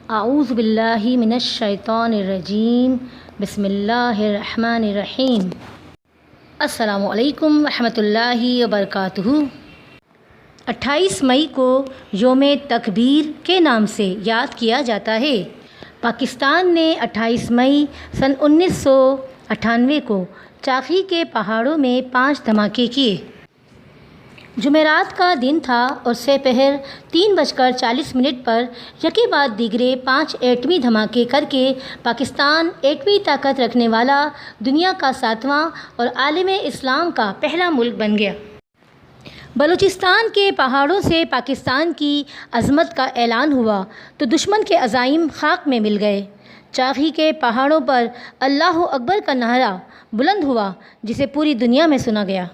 اعوذ باللہ من الشیطان الرجیم، بسم اللہ الرحمن الرحیم۔ السلام علیکم ورحمۃ اللہ وبرکاتہ۔ 28 مئی کو یوم تکبیر کے نام سے یاد کیا جاتا ہے۔ پاکستان نے 28 مئی سن 1998 کو چاخی کے پہاڑوں میں 5 دھماکے کیے۔ جمعرات کا دن تھا اور سپہر 3:40 پر یکے بعد دیگرے 5 ایٹمی دھماکے کر کے پاکستان ایٹمی طاقت رکھنے والا دنیا کا 7واں اور عالم اسلام کا پہلا ملک بن گیا۔ بلوچستان کے پہاڑوں سے پاکستان کی عظمت کا اعلان ہوا تو دشمن کے عزائم خاک میں مل گئے۔ چاخی کے پہاڑوں پر اللہ اکبر کا نعرہ بلند ہوا جسے پوری دنیا میں سنا گیا۔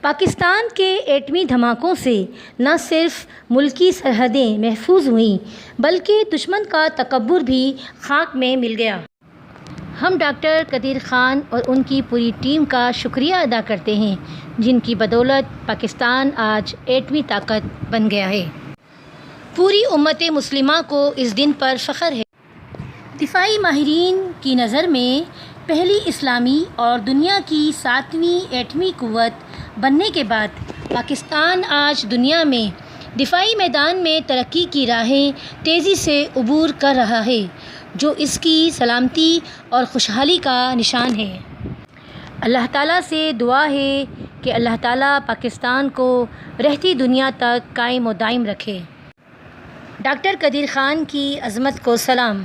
پاکستان کے ایٹمی دھماکوں سے نہ صرف ملکی سرحدیں محفوظ ہوئیں بلکہ دشمن کا تکبر بھی خاک میں مل گیا۔ ہم ڈاکٹر قدیر خان اور ان کی پوری ٹیم کا شکریہ ادا کرتے ہیں جن کی بدولت پاکستان آج ایٹمی طاقت بن گیا ہے۔ پوری امت مسلمہ کو اس دن پر فخر ہے۔ دفاعی ماہرین کی نظر میں پہلی اسلامی اور دنیا کی 7ویں ایٹمی قوت بننے کے بعد پاکستان آج دنیا میں دفاعی میدان میں ترقی کی راہیں تیزی سے عبور کر رہا ہے جو اس کی سلامتی اور خوشحالی کا نشان ہے۔ اللہ تعالیٰ سے دعا ہے کہ اللہ تعالیٰ پاکستان کو رہتی دنیا تک قائم و دائم رکھے۔ ڈاکٹر قدیر خان کی عظمت کو سلام۔